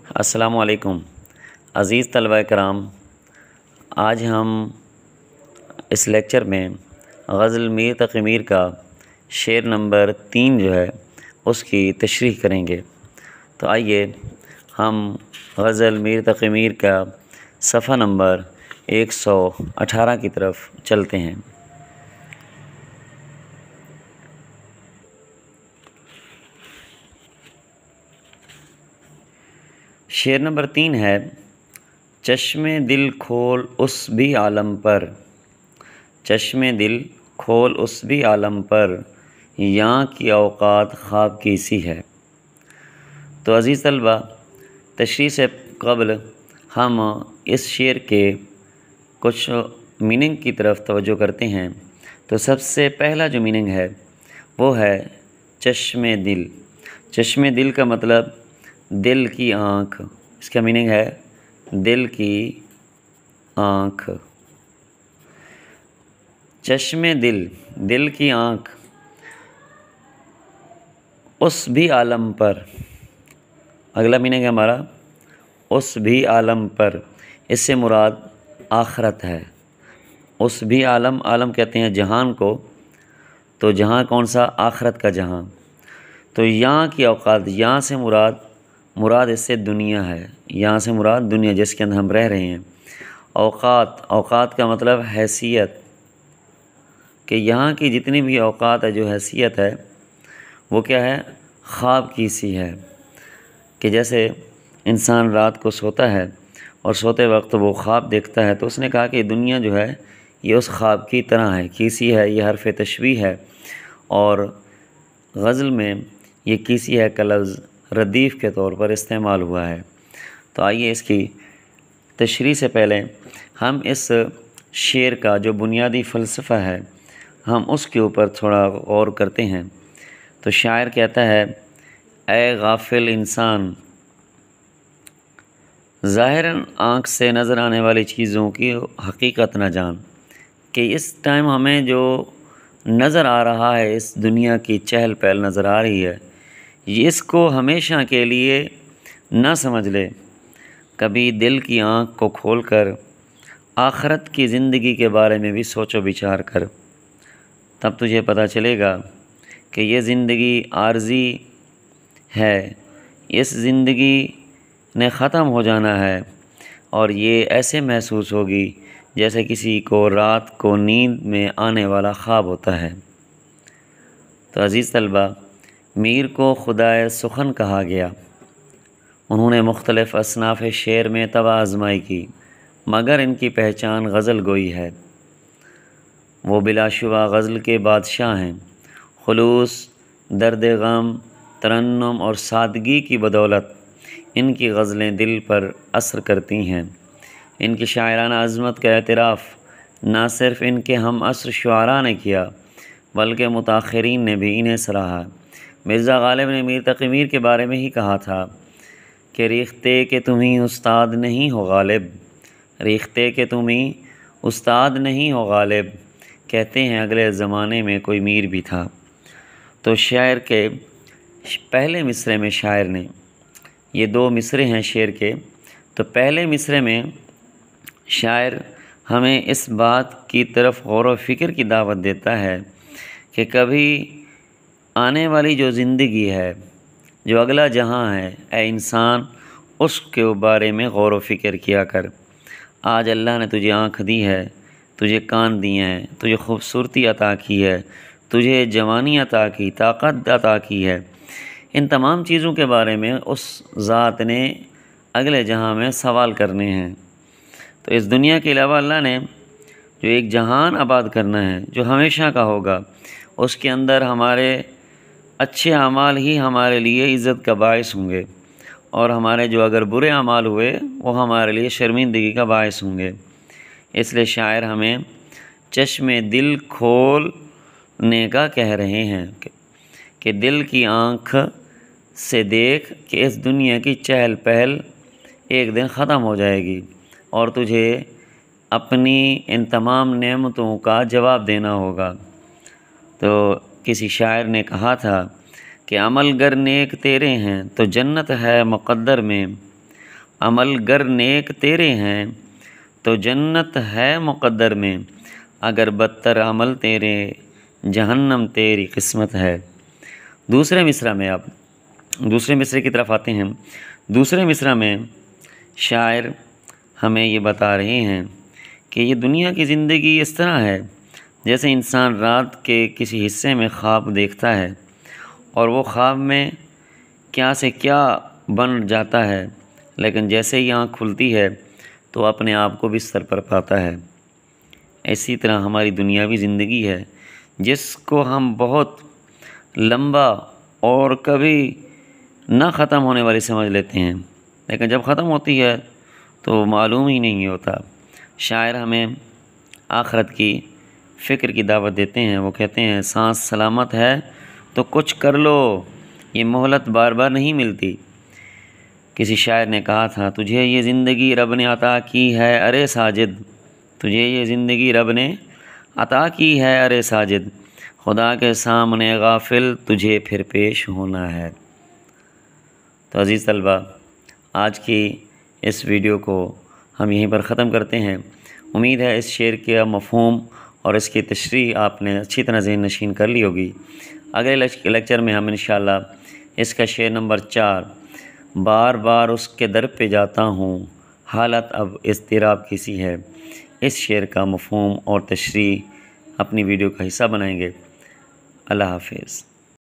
السلام علیکم عزیز طلبہ کرام، آج ہم اس لیکچر میں غزل میر تقی میر کا شعر نمبر 3 جو ہے اس کی تشریح کریں گے۔ تو آئیے ہم غزل میر تقی میر کا صفحہ نمبر 118 کی طرف چلتے ہیں۔ شعر نمبر 3 ہے: چشم دل کھول اس بھی عالم پر، چشم دل کھول اس بھی عالم پر، یہاں کی اوقات خواب کی سی ہے۔ تو عزیز طلبہ، تشریح سے قبل ہم اس شعر کے کچھ میننگ کی طرف توجہ کرتے ہیں۔ تو سب سے پہلا جو میننگ ہے وہ ہے چشم دل۔ چشم دل کا مطلب دل کی آنکھ، اس کا میننگ ہے دل کی آنکھ۔ چشم دل، دل کی آنکھ، اس بھی عالم پر، اگلا میننگ ہے ہمارا اس بھی عالم پر، اس سے مراد آخرت ہے۔ اس بھی عالم، عالم کہتے ہیں جہان کو، تو جہاں کون سا؟ آخرت کا جہاں۔ تو یہاں کی اوقات، یہاں سے مراد اس سے دنیا ہے، یہاں سے مراد دنیا جس کے اندر ہم رہ رہے ہیں۔ اوقات، اوقات کا مطلب حیثیت، کہ یہاں کی جتنی بھی اوقات ہے، جو حیثیت ہے وہ کیا ہے؟ خواب کی سی ہے۔ کہ جیسے انسان رات کو سوتا ہے اور سوتے وقت وہ خواب دیکھتا ہے، تو اس نے کہا کہ دنیا جو ہے یہ اس خواب کی طرح ہے، کیسی ہے، یہ حرف تشبیہ ہے، اور غزل میں یہ کیسی ہے کا لفظ ردیف کے طور پر استعمال ہوا ہے۔ تو آئیے اس کی تشریح سے پہلے ہم اس شعر کا جو بنیادی فلسفہ ہے ہم اس کے اوپر تھوڑا غور کرتے ہیں۔ تو شاعر کہتا ہے: اے غافل انسان، ظاہراً آنکھ سے نظر آنے والی چیزوں کی حقیقت نہ جان، کہ اس ٹائم ہمیں جو نظر آ رہا ہے، اس دنیا کی چہل پہل نظر آ رہی ہے، یہ اس کو ہمیشہ کے لیے نہ سمجھ لے۔ کبھی دل کی آنکھ کو کھول کر آخرت کی زندگی کے بارے میں بھی سوچ و بچار کر، تب تجھے پتہ چلے گا کہ یہ زندگی عارضی ہے، اس زندگی نے ختم ہو جانا ہے، اور یہ ایسے محسوس ہوگی جیسے کسی کو رات کو نیند میں آنے والا خواب ہوتا ہے۔ تو عزیز طلبہ، میر کو خدائے سخن کہا گیا۔ انہوں نے مختلف اصناف شعر میں طبع آزمائی کی، مگر ان کی پہچان غزل گوئی ہے۔ وہ بلا شبہ غزل کے بادشاہ ہیں۔ خلوص، درد غم، ترنم اور سادگی کی بدولت ان کی غزلیں دل پر اثر کرتی ہیں۔ ان کی شاعرانہ عظمت کا اعتراف نہ صرف ان کے ہم عصر شعراء نے کیا، بلکہ متاخرین نے بھی انہیں سراہا۔ مرزا غالب نے میر تقی میر کے بارے میں ہی کہا تھا کہ ریختہ کہ تمہیں استاد نہیں ہو غالب، ریختہ کہ تمہیں استاد نہیں ہو غالب، کہتے ہیں اگلے زمانے میں کوئی میر بھی تھا۔ تو شاعر کے پہلے مصرے میں شاعر نے، یہ 2 مصرے ہیں شعر کے، تو پہلے مصرے میں شاعر ہمیں اس بات کی طرف غور و فکر کی دعوت دیتا ہے کہ کبھی آنے والی جو زندگی ہے، جو اگلا جہاں ہے، اے انسان اس کے بارے میں غور و فکر کیا کر۔ آج اللہ نے تجھے آنکھ دی ہے، تجھے کان دیے ہیں، تجھے خوبصورتی عطا کی ہے، تجھے جوانی عطا کی، طاقت عطا کی ہے۔ ان تمام چیزوں کے بارے میں اس ذات نے اگلے جہاں میں سوال کرنے ہیں۔ تو اس دنیا کے علاوہ اللہ نے جو ایک جہان آباد کرنا ہے، جو ہمیشہ کا ہوگا، اس کے اندر ہمارے اچھے اعمال ہی ہمارے لیے عزت کا باعث ہوں گے، اور ہمارے جو اگر برے اعمال ہوئے وہ ہمارے لیے شرمندگی کا باعث ہوں گے۔ اس لیے شاعر ہمیں چشم دل کھولنے کا کہہ رہے ہیں کہ دل کی آنکھ سے دیکھ کہ اس دنیا کی چہل پہل ایک دن ختم ہو جائے گی، اور تجھے اپنی ان تمام نعمتوں کا جواب دینا ہوگا۔ تو کسی شاعر نے کہا تھا کہ عمل گر نیک تیرے ہیں تو جنت ہے مقدر میں، عمل گر نیک تیرے ہیں تو جنت ہے مقدر میں، اگر بدتر عمل تیرے جہنم تیری قسمت ہے۔ دوسرے مصرعے کی طرف آتے ہیں۔ دوسرے مصرعے میں شاعر ہمیں یہ بتا رہے ہیں کہ یہ دنیا کی زندگی اس طرح ہے جیسے انسان رات کے کسی حصے میں خواب دیکھتا ہے اور وہ خواب میں کیا سے کیا بن جاتا ہے، لیکن جیسے ہی آنکھ کھلتی ہے تو اپنے آپ کو بستر پر پاتا ہے۔ اسی طرح ہماری دنیاوی زندگی ہے جس کو ہم بہت لمبا اور کبھی نہ ختم ہونے والی سمجھ لیتے ہیں، لیکن جب ختم ہوتی ہے تو معلوم ہی نہیں ہوتا۔ شاعر ہمیں آخرت کی فکر کی دعوت دیتے ہیں۔ وہ کہتے ہیں سانس سلامت ہے تو کچھ کر لو، یہ مہلت بار بار نہیں ملتی۔ کسی شاعر نے کہا تھا تجھے یہ زندگی رب نے عطا کی ہے ارے ساجد، تجھے یہ زندگی رب نے عطا کی ہے ارے ساجد، خدا کے سامنے غافل تجھے پھر پیش ہونا ہے۔ تو عزیز طلبہ، آج کی اس ویڈیو کو ہم یہیں پر ختم کرتے ہیں۔ امید ہے اس شعر کا مفہوم اور اس کی تشریح آپ نے اچھی طرح ذہن نشین کر لی ہوگی۔ اگلے لیکچر میں ہم انشاءاللہ اس کا شعر نمبر 4 بار بار اس کے در پہ جاتا ہوں حالت اب اضطراب کی سی ہے، اس شعر کا مفہوم اور تشریح اپنی ویڈیو کا حصہ بنائیں گے۔ اللہ حافظ۔